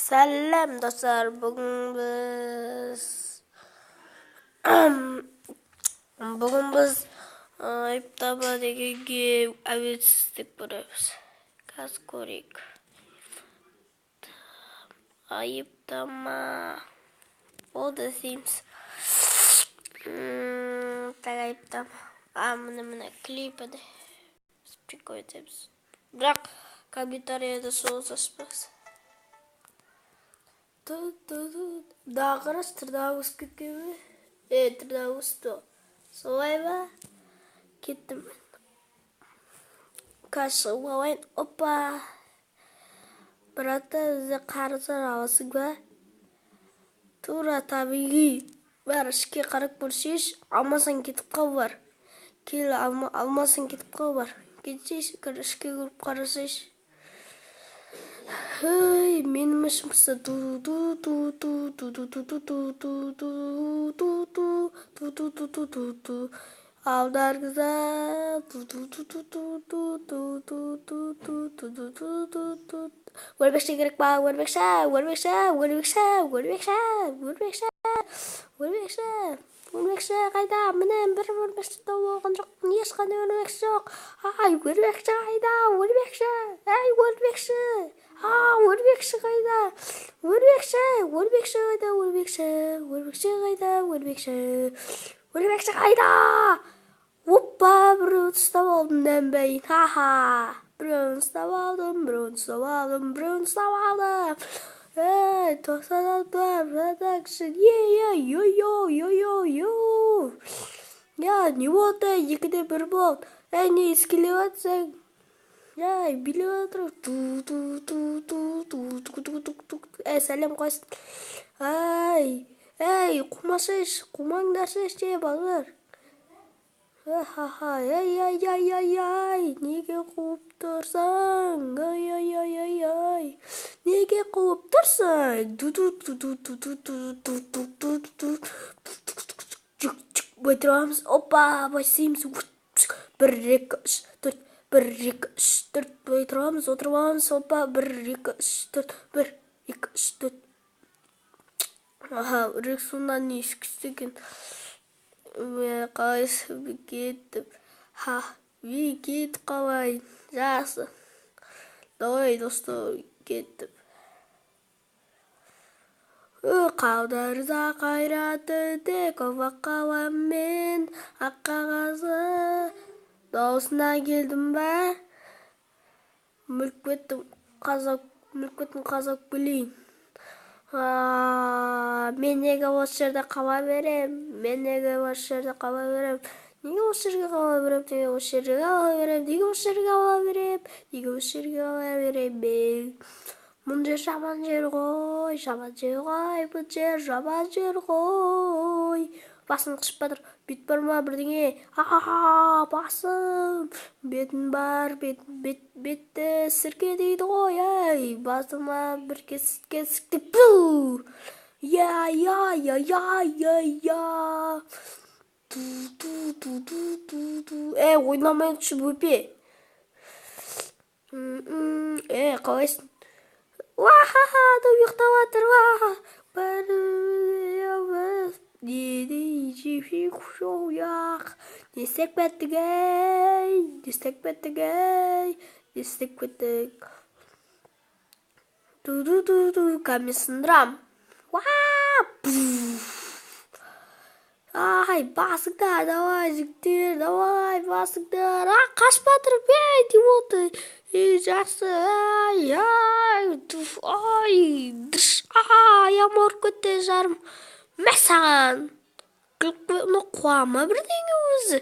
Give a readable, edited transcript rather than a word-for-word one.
Сәлем достар, бүгін біз айыптама дегенге әуелсіздік көреміз. Қазір көрейік. Айыптама. All the themes. Так, айыптама. Міне клипеді. Прикол етеміз. Бірақ комментарияда соғыз ашпаңыз. Да, қараш, тырнағымыз кеткен бе? Тырнағымыз то. Солай ба? Кеттім мен. Қазір шығып Опа! Бірата өзі қарызар аласың ба? Тура табиғи. Бар, ішке қарап көрсеш, алмасаң кетіп қау бар. Кел, алмасаң кетіп қау бар. Кетсеш, ішке көріп қарасеш. Менің ішімізді алдарыңызда өрбекші керек па, өрбекші қайда, міне бір өрбекші тауып алған жоқ, ешқандай өрбекші жоқ. Өрбекші қайда, өрбекші қайда, өрбекші қайда. Опа, біреуін ұстап алдым дәмбәйін, біреуін ұстап алдым. Тоқсан алты, продакшн, не болды, екіде бір болды. Не ескелеп атсың? Билеп атыр. Сәлем қойсын. Қумаңдаршы ше, балалар. Неге қуып тұрсың? Неге қуып тұрсың? Бой тұрамыз. Опа, бой сейміз. 1, 2, 3, 4. 1, 2, 3, 4. Бой тұрамыз, отырмамыз. Опа, 1, 2, 3, 4. 1, 2, 3, 4. Рексунdan не ішкістеген. Қайсы кетіп. Кетіп қалайын. Жақсы. Давай, достар, кетіп. Қалдарда қайраты тек офақ қалам мен ақ қағазы. Даусына келдім ба? Мүлкеттің қазақ білейін. Мен неге осы жерде қала берем? Неге осы жерге қала берем? Мұн жер жаман жер ғой, бұл жер жаман жер ғой. Басын қышпадыр, бет бар ма бірдеңе? Басым, бетін бар, бетті сірке дейді ғой. Басыма бір кесікті, пу! Ойнамай ұтшып өпе. Қалайсың? Адам ұйықтап атыр, Не істеп кеттік? Кәме сындырам. Басыңдар, давай, жігіттер, давай, басыңдар. Қашпатыр, не болды? Жақсы, аяғым ауырып кетті жарым. Мәсаған, қуама бірдеңе өзі.